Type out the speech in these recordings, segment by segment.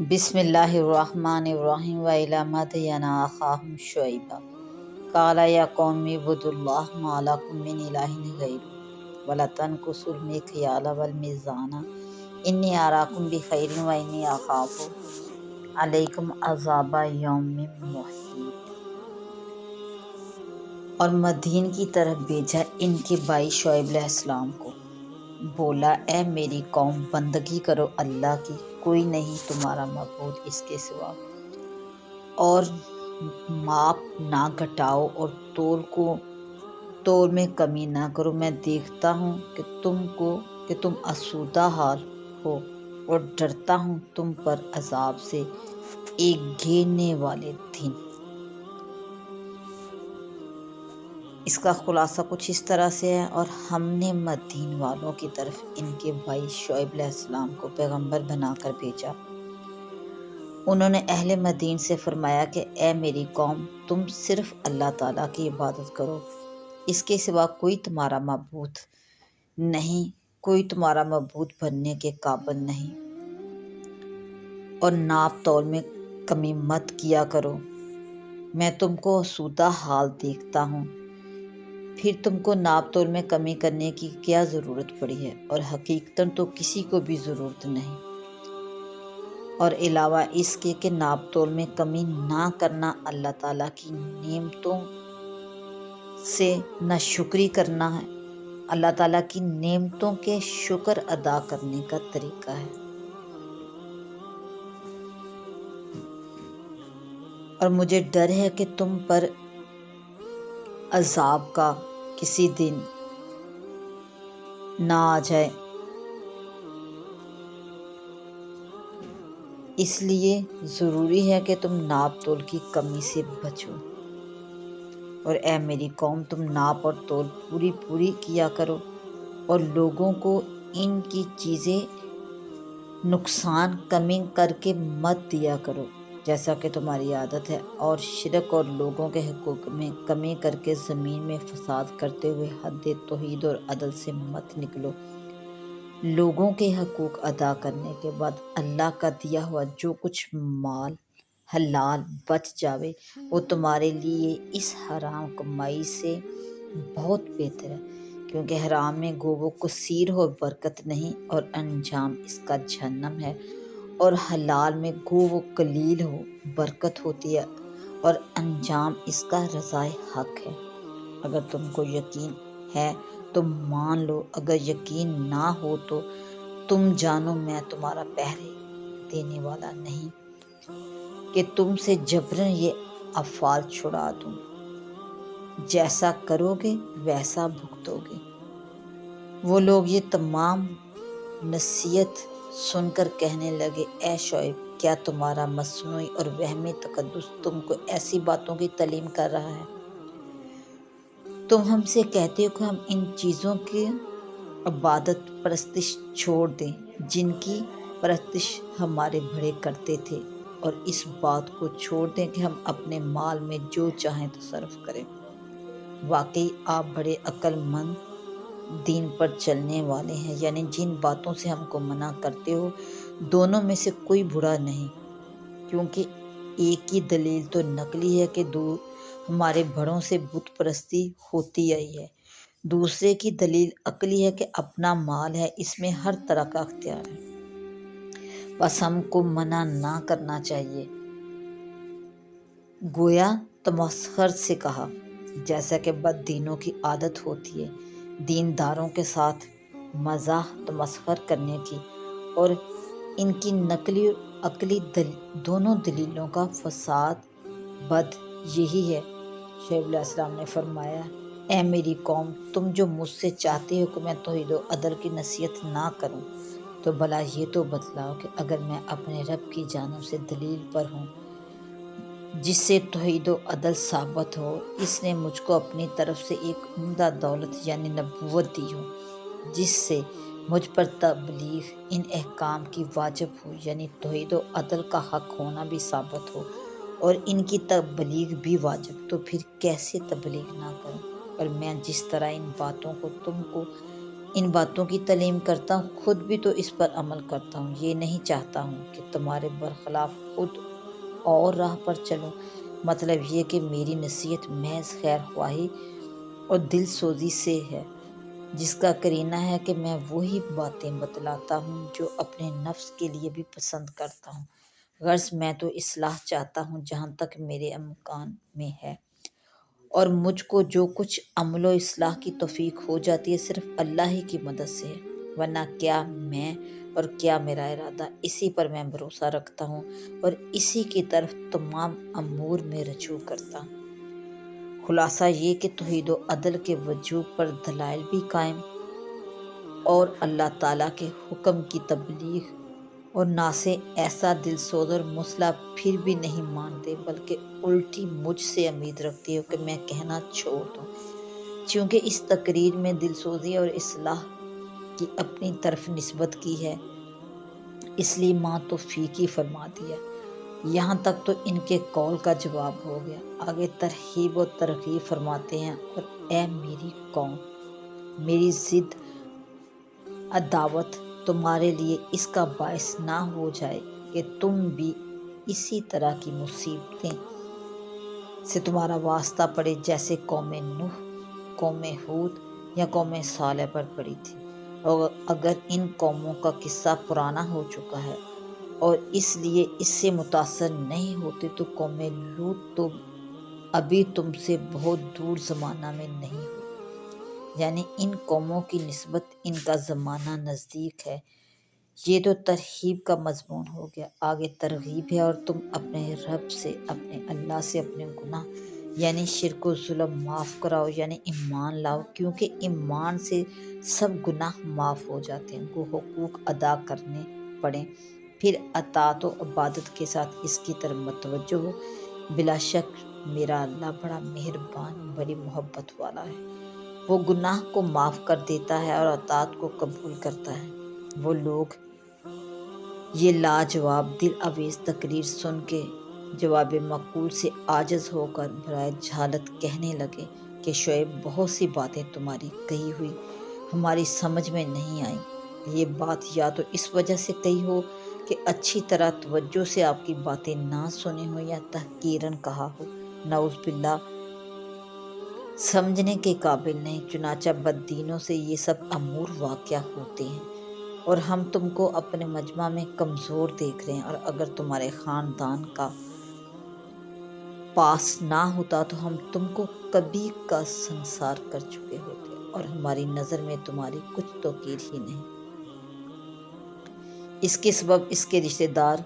بسم اللہ الرحمن الرحیم وَإِلَىٰ مَدْيَنَ أَخَاهُمْ شُعَيْبًا قَالَ يَا قَوْمِ اعْبُدُوا اللَّهَ مَا لَكُم مِّنْ إِلَٰهٍ غَيْرُهُ وَلَا تَنقُصُوا الْمِكْيَالَ وَالْمِيزَانَ إِنِّي أَرَاكُم بِخَيْرٍ وَإِنِّي أَخَافُ عَلَيْكُمْ عَذَابَ يَوْمٍ مُحِيطٍ۔ اور مدین کی طرف بھیجا ان کے بھائی شعیب علیہ السلام کو۔ بولا، اے میری قوم، بندگی کرو اللہ کی، کوئی نہیں تمہارا معبود اس کے سوا، اور ماپ نہ گھٹاؤ اور تول میں کمی نہ کرو۔ میں دیکھتا ہوں کہ تم آسودہ حال ہو، اور ڈرتا ہوں تم پر عذاب سے، ایک گھیرنے والے دن۔ اس کا خلاصہ کچھ اس طرح سے ہے، اور ہم نے مدین والوں کی طرف ان کے بھائی شعیب علیہ السلام کو پیغمبر بنا کر بھیجا۔ انہوں نے اہل مدین سے فرمایا کہ اے میری قوم، تم صرف اللہ تعالیٰ کی عبادت کرو، اس کے سوا کوئی تمہارا معبود نہیں، کوئی تمہارا معبود بننے کے قابل نہیں، اور ناپ تول میں کمی مت کیا کرو۔ میں تم کو آسودہ حال دیکھتا ہوں، پھر تم کو ناپ تول میں کمی کرنے کی کیا ضرورت پڑی ہے، اور حقیقتاً تو کسی کو بھی ضرورت نہیں۔ اور علاوہ اس کے کہ ناپ تول میں کمی نہ کرنا اللہ تعالیٰ کی نعمتوں سے ناشکری کرنا ہے، اللہ تعالیٰ کی نعمتوں کے شکر ادا کرنے کا طریقہ ہے۔ اور مجھے ڈر ہے کہ تم پر عذاب کا کسی دن نہ آ جائے، اس لیے ضروری ہے کہ تم ناپ تول کی کمی سے بچو۔ اور اے میری قوم، تم ناپ اور تول پوری کیا کرو، اور لوگوں کو ان کی چیزیں نقصان کمی کر کے مت دیا کرو جیسا کہ تمہاری عادت ہے، اور شرک اور لوگوں کے حقوق میں کمی کر کے زمین میں فساد کرتے ہوئے حد توحید اور عدل سے مت نکلو۔ لوگوں کے حقوق ادا کرنے کے بعد اللہ کا دیا ہوا جو کچھ مال حلال بچ جاوے وہ تمہارے لیے اس حرام کمائی سے بہت بہتر ہے، کیونکہ حرام میں گو و کثیر ہو برکت نہیں، اور انجام اس کا جہنم ہے، اور حلال میں گو و قلیل ہو برکت ہوتی ہے، اور انجام اس کا رضائے حق ہے۔ اگر تم کو یقین ہے تو مان لو، اگر یقین نہ ہو تو تم جانو میں تمہارا پہرے دینے والا نہیں کہ تم سے جبراً یہ افعال چھڑا دوں، جیسا کرو گے ویسا بھگتو گے۔ وہ لوگ یہ تمام نصیحت سن کر کہنے لگے، اے شعیب، کیا تمہارا مصنوعی اور وہمی تقدس تم کو ایسی باتوں کی تعلیم کر رہا ہے؟ تم ہم سے کہتے ہو کہ ہم ان چیزوں کی عبادت پرستش چھوڑ دیں جن کی پرستش ہمارے بڑے کرتے تھے، اور اس بات کو چھوڑ دیں کہ ہم اپنے مال میں جو چاہیں تصرف کریں۔ واقعی آپ بڑے عقل مند دین پر چلنے والے ہیں، یعنی جن باتوں سے ہم کو منع کرتے ہو دونوں میں سے کوئی برا نہیں، کیونکہ ایک کی دلیل تو نقلی ہے کہ ہمارے بڑوں سے بت پرستی ہوتی آئی ہے، دوسرے کی دلیل عقلی ہے کہ اپنا مال ہے، اس میں ہر طرح کا اختیار ہے، بس ہم کو منع نہ کرنا چاہیے۔ گویا تمسخر سے کہا، جیسا کہ بد دینوں کی عادت ہوتی ہے دینداروں کے ساتھ مزاح تمسخر کرنے کی، اور ان کی نقلی اور عقلی دونوں دلیلوں کا فساد بد یہی ہے۔ شعیب علیہ السلام نے فرمایا، اے میری قوم، تم جو مجھ سے چاہتے ہو کہ میں توحید و عدل کی نصیحت نہ کروں، تو بھلا یہ تو بتلاؤ کہ اگر میں اپنے رب کی جانب سے دلیل پر ہوں جس سے توحید و عدل ثابت ہو، اس نے مجھ کو اپنی طرف سے ایک عمدہ دولت یعنی نبوت دی ہو، جس سے مجھ پر تبلیغ ان احکام کی واجب ہو، یعنی توحید و عدل کا حق ہونا بھی ثابت ہو، اور ان کی تبلیغ بھی واجب، تو پھر کیسے تبلیغ نہ کروں؟ اور میں جس طرح ان باتوں کو تم کو ان باتوں کی تعلیم کرتا ہوں، خود بھی تو اس پر عمل کرتا ہوں۔ یہ نہیں چاہتا ہوں کہ تمہارے برخلاف خود اور راہ پر چلوں۔ مطلب یہ کہ میری نصیحت محض خیر خواہی اور دل سوزی سے ہے، جس کا قرینہ ہے کہ میں وہی باتیں بتلاتا ہوں جو اپنے نفس کے لیے بھی پسند کرتا ہوں۔ غرض میں تو اصلاح چاہتا ہوں جہاں تک میرے امکان میں ہے، اور مجھ کو جو کچھ عمل و اصلاح کی توفیق ہو جاتی ہے صرف اللہ ہی کی مدد سے ہے، ورنہ کیا میں اور کیا میرا ارادہ، اسی پر میں بھروسہ رکھتا ہوں اور اسی کی طرف تمام امور میں رجوع کرتا ہوں۔ خلاصہ یہ کہ توحید و عدل کے وجوب پر دلائل بھی قائم اور اللہ تعالیٰ کے حکم کی تبلیغ، اور نہ سے ایسا دل سوز اور مسلح پھر بھی نہیں مانتے، بلکہ الٹی مجھ سے امید رکھتی ہو کہ میں کہنا چھوڑ دوں۔ چونکہ اس تقریر میں دل سوزی اور اصلاح کی اپنی طرف نسبت کی ہے، اس لیے ماں توفیق ہی فرما دیا۔ یہاں تک تو ان کے قول کا جواب ہو گیا۔ آگے ترغیب و ترغیب فرماتے ہیں، اور اے میری قوم، میری ضد عداوت تمہارے لیے اس کا باعث نہ ہو جائے کہ تم بھی اسی طرح کی مصیبتیں سے تمہارا واسطہ پڑے جیسے قوم نوح، قوم ہود یا قوم صالح پر پڑی تھی۔ اور اگر ان قوموں کا قصہ پرانا ہو چکا ہے اور اس لیے اس سے متاثر نہیں ہوتے، تو قوم لوط تو ابھی تم سے بہت دور زمانہ میں نہیں ہوئی، یعنی ان قوموں کی نسبت ان کا زمانہ نزدیک ہے۔ یہ تو ترغیب کا مضمون ہو گیا۔ آگے ترغیب ہے، اور تم اپنے رب سے، اپنے اللہ سے اپنے گناہ یعنی شرک و ظلم معاف کراؤ، یعنی ایمان لاؤ، کیونکہ ایمان سے سب گناہ معاف ہو جاتے ہیں۔ وہ حقوق ادا کرنے پڑیں، پھر اطاعت و عبادت کے ساتھ اس کی طرف متوجہ ہو۔ بلا شک میرا اللہ بڑا مہربان، بڑی محبت والا ہے۔ وہ گناہ کو معاف کر دیتا ہے اور اطاعت کو قبول کرتا ہے۔ وہ لوگ یہ لاجواب دل آویز تقریر سن کے جواب معقول سے عاجز ہو کر برائے جہالت کہنے لگے کہ شعیب، بہت سی باتیں تمہاری کہی ہوئی ہماری سمجھ میں نہیں آئیں۔ یہ بات یا تو اس وجہ سے کہی ہو کہ اچھی طرح توجہ سے آپ کی باتیں نہ سنی ہو، یا تحقیراً کہا ہو، نعوذ باللہ سمجھنے کے قابل نہیں۔ چنانچہ بددینوں سے یہ سب امور واقع ہوتے ہیں، اور ہم تم کو اپنے مجمع میں کمزور دیکھ رہے ہیں، اور اگر تمہارے خاندان کا پاس نہ ہوتا تو ہم تم کو کبھی کا سنسار کر چکے ہوتے، اور ہماری نظر میں تمہاری کچھ توقیر ہی نہیں۔ اس کے سبب اس کے رشتہ دار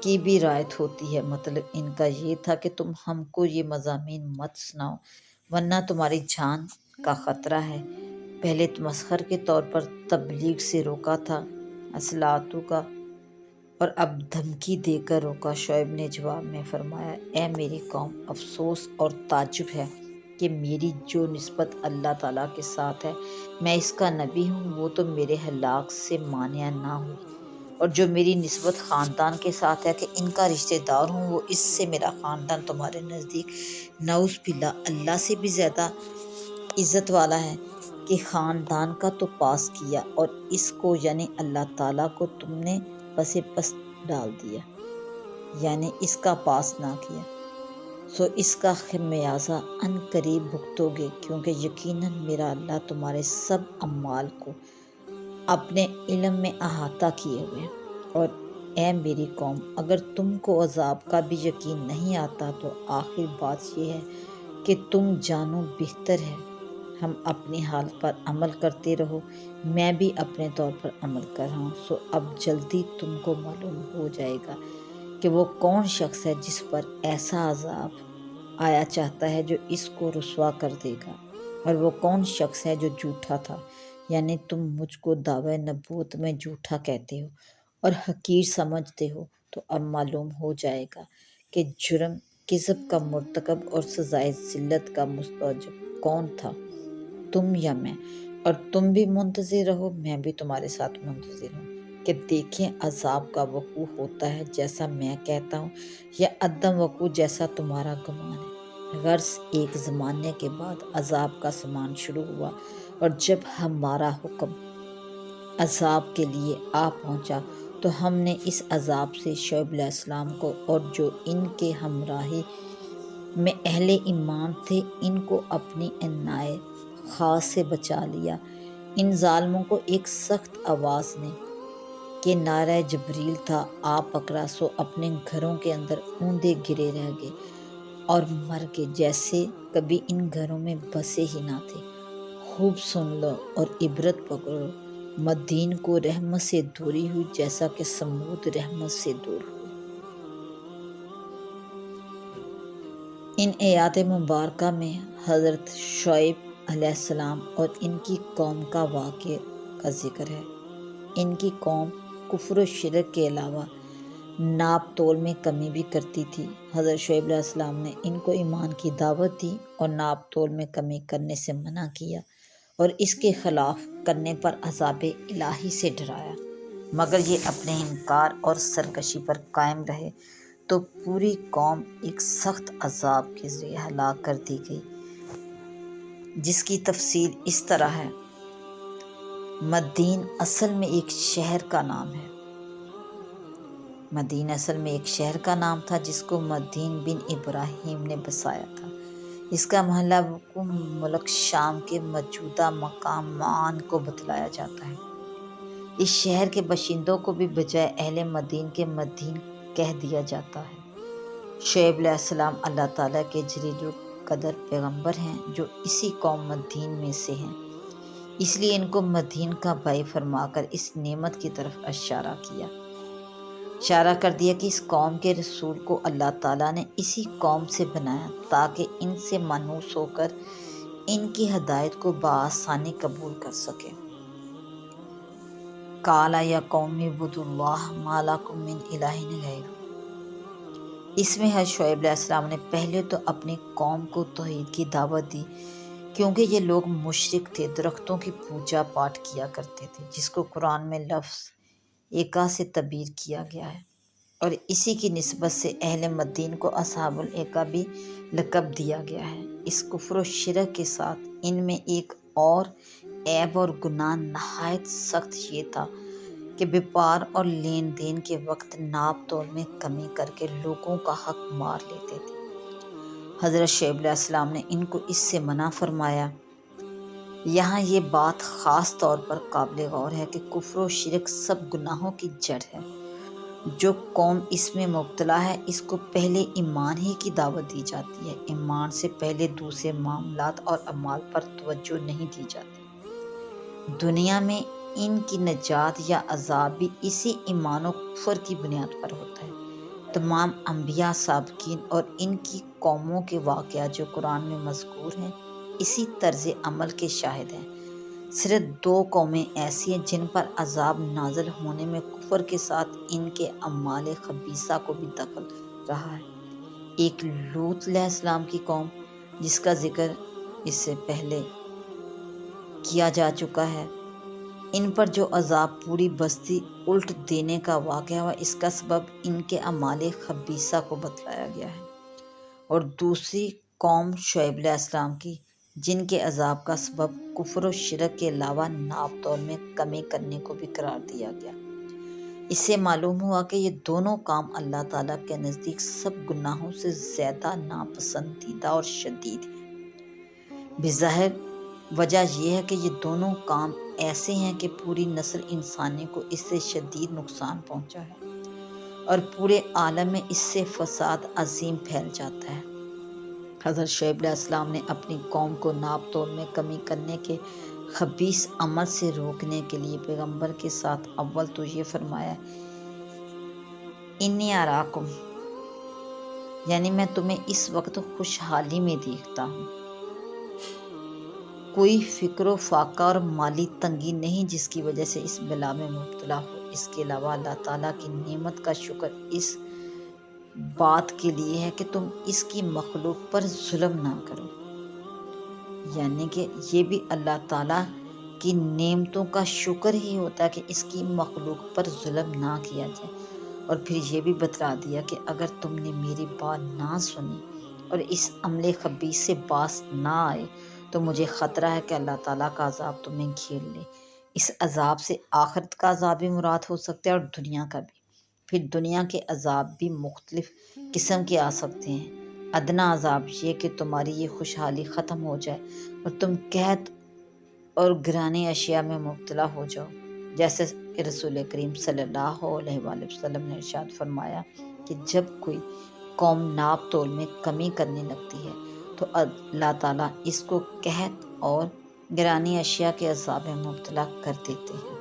کی بھی رعایت ہوتی ہے۔ مطلب ان کا یہ تھا کہ تم ہم کو یہ مضامین مت سناؤ، ورنہ تمہاری جان کا خطرہ ہے۔ پہلے تمسخر کے طور پر تبلیغ سے روکا تھا، اصلاحاتوں کا، اور اب دھمکی دے کر روکا۔ شعیب نے جواب میں فرمایا، اے میری قوم، افسوس اور تعجب ہے کہ میری جو نسبت اللہ تعالیٰ کے ساتھ ہے، میں اس کا نبی ہوں، وہ تو میرے ہلاک سے مانع نہ ہوئی، اور جو میری نسبت خاندان کے ساتھ ہے کہ ان کا رشتہ دار ہوں، وہ اس سے میرا خاندان تمہارے نزدیک نعوذ باللہ اللہ سے بھی زیادہ عزت والا ہے کہ خاندان کا تو پاس کیا، اور اس کو یعنی اللہ تعالیٰ کو تم نے پس پس ڈال دیا، یعنی اس کا پاس نہ کیا، سو اس کا خمیازہ ان قریب بھگتو گے، کیونکہ یقیناً میرا اللہ تمہارے سب اعمال کو اپنے علم میں احاطہ کیے ہوئے۔ اور اے میری قوم، اگر تم کو عذاب کا بھی یقین نہیں آتا تو آخر بات یہ ہے کہ تم جانو بہتر ہے ہم اپنی حالت پر عمل کرتے رہو، میں بھی اپنے طور پر عمل کر رہا ہوں۔ سو اب جلدی تم کو معلوم ہو جائے گا کہ وہ کون شخص ہے جس پر ایسا عذاب آیا چاہتا ہے جو اس کو رسوا کر دے گا، اور وہ کون شخص ہے جو جھوٹا تھا، یعنی تم مجھ کو دعوی نبوت میں جھوٹا کہتے ہو اور حقیر سمجھتے ہو، تو اب معلوم ہو جائے گا کہ جرم کذب کا مرتکب اور سزائے ذلت کا مستوجب کون تھا، تم یا میں۔ اور تم بھی منتظر رہو، میں بھی تمہارے ساتھ منتظر ہوں کہ دیکھیں عذاب کا وقوع ہوتا ہے جیسا میں کہتا ہوں، یا عدم وقوع جیسا تمہارا گمان ہے۔ غرض ایک زمانے کے بعد عذاب کا سامان شروع ہوا، اور جب ہمارا حکم عذاب کے لیے آ پہنچا تو ہم نے اس عذاب سے شعیب علیہ السلام کو اور جو ان کے ہمراہی میں اہل ایمان تھے ان کو اپنی عنایت خاص سے بچا لیا۔ ان ظالموں کو ایک سخت آواز نے کہ نعرہ جبریل تھا آ پکڑا، سو اپنے گھروں کے اندر اوندے گرے رہ گئے اور مر گئے جیسے کبھی ان گھروں میں بسے ہی نہ تھے۔ خوب سن لو اور عبرت پکڑو، مدین کو رحمت سے دوری ہوئی جیسا کہ سمود رحمت سے دور ہوئی۔ ان آیات مبارکہ میں حضرت شعیب علیہ السلام اور ان کی قوم کا واقعے کا ذکر ہے۔ ان کی قوم کفر و شرک کے علاوہ ناپ تول میں کمی بھی کرتی تھی۔ حضرت شعیب علیہ السلام نے ان کو ایمان کی دعوت دی اور ناپ تول میں کمی کرنے سے منع کیا اور اس کے خلاف کرنے پر عذاب الہی سے ڈرایا، مگر یہ اپنے انکار اور سرکشی پر قائم رہے تو پوری قوم ایک سخت عذاب کے ذریعے ہلاک کر دی گئی، جس کی تفصیل اس طرح ہے۔ مدین اصل میں ایک شہر کا نام ہے۔ مدین اصل میں ایک شہر کا نام تھا جس کو مدین بن ابراہیم نے بسایا تھا۔ اس کا محلہ وقوع ملک شام کے موجودہ مقام معان کو بتلایا جاتا ہے۔ اس شہر کے باشندوں کو بھی بجائے اہل مدین کے مدین کہہ دیا جاتا ہے۔ شعیب علیہ السلام اللہ تعالیٰ کے جلیل القدر پیغمبر ہیں جو اسی قوم مدین میں سے ہیں، اس لیے ان کو مدین کا بھائی فرما کر اس نعمت کی طرف اشارہ کیا۔ اشارہ کر دیا کہ اس قوم کے رسول کو اللہ تعالیٰ نے اسی قوم سے بنایا تاکہ ان سے مانوس ہو کر ان کی ہدایت کو بآسانی قبول کر سکے۔ قال یا قوم اعبدوا اللہ ما لکم من الہ غیرہ۔ اس میں حضرت شعیب علیہ السلام نے پہلے تو اپنی قوم کو توحید کی دعوت دی، کیونکہ یہ لوگ مشرک تھے، درختوں کی پوجا پاٹ کیا کرتے تھے، جس کو قرآن میں لفظ ایکا سے تعبیر کیا گیا ہے، اور اسی کی نسبت سے اہل مدین کو اصحاب الایکا بھی لقب دیا گیا ہے۔ اس کفر و شرک کے ساتھ ان میں ایک اور عیب اور گناہ نہایت سخت یہ تھا کہ بیپار اور لین دین کے وقت ناپ تول میں کمی کر کے لوگوں کا حق مار لیتے تھے۔ حضرت شعیب علیہ السلام نے ان کو اس سے منع فرمایا۔ یہاں یہ بات خاص طور پر قابل غور ہے کہ کفر و شرک سب گناہوں کی جڑ ہے۔ جو قوم اس میں مبتلا ہے اس کو پہلے ایمان ہی کی دعوت دی جاتی ہے، ایمان سے پہلے دوسرے معاملات اور اعمال پر توجہ نہیں دی جاتی۔ دنیا میں ان کی نجات یا عذاب بھی اسی ایمان و کفر کی بنیاد پر ہوتا ہے۔ تمام انبیاء سابقین اور ان کی قوموں کے واقعات جو قرآن میں مذکور ہیں اسی طرز عمل کے شاہد ہیں۔ صرف دو قومیں ایسی ہیں جن پر عذاب نازل ہونے میں کفر کے ساتھ ان کے اعمال خبیثہ کو بھی دخل رہا ہے۔ ایک لوط علیہ السلام کی قوم جس کا ذکر اس سے پہلے کیا جا چکا ہے، ان پر جو عذاب پوری بستی الٹ دینے کا واقعہ ہوا اس کا سبب ان کے اعمال خبیثہ کو بتلایا گیا ہے۔ اور دوسری قوم شعیب علیہ السلام کی جن کے عذاب کا سبب کفر و شرک کے علاوہ ناپ تول میں کمی کرنے کو بھی قرار دیا گیا۔ اس سے معلوم ہوا کہ یہ دونوں کام اللہ تعالیٰ کے نزدیک سب گناہوں سے زیادہ ناپسندیدہ اور شدید ہیں۔ بظاہر وجہ یہ ہے کہ یہ دونوں کام ایسے ہیں کہ پوری نسل انسانی کو اس سے شدید نقصان پہنچا ہے اور پورے عالم میں اس سے فساد عظیم پھیل جاتا ہے۔ حضرت شعیب علیہ السلام نے اپنی قوم کو ناپ تول میں کمی کرنے کے خبیث عمل سے روکنے کے لیے پیغمبر کے ساتھ اول تو یہ فرمایا، انی اراکم، یعنی میں تمہیں اس وقت خوشحالی میں دیکھتا ہوں، کوئی فکر و فاقہ اور مالی تنگی نہیں جس کی وجہ سے اس بلا میں مبتلا ہو۔ اس کے علاوہ اللہ تعالیٰ کی نعمت کا شکر اس بات کے لیے ہے کہ تم اس کی مخلوق پر ظلم نہ کرو، یعنی کہ یہ بھی اللہ تعالیٰ کی نعمتوں کا شکر ہی ہوتا ہے کہ اس کی مخلوق پر ظلم نہ کیا جائے۔ اور پھر یہ بھی بتلا دیا کہ اگر تم نے میری بات نہ سنی اور اس عمل خبیث سے باز نہ آئے تو مجھے خطرہ ہے کہ اللہ تعالیٰ کا عذاب تمہیں گھیر لے، اس عذاب سے آخرت کا عذاب بھی مراد ہو سکتا ہے اور دنیا کا بھی۔ پھر دنیا کے عذاب بھی مختلف قسم کے آ سکتے ہیں۔ ادنا عذاب یہ کہ تمہاری یہ خوشحالی ختم ہو جائے اور تم قحط اور گرانے اشیاء میں مبتلا ہو جاؤ، جیسے کہ رسول کریم صلی اللہ علیہ وآلہ وسلم نے ارشاد فرمایا کہ جب کوئی قوم ناپ تول میں کمی کرنے لگتی ہے تو اللہ تعالیٰ اس کو قحط اور گرانی اشیاء کے عذاب میں مبتلا کر دیتے ہیں۔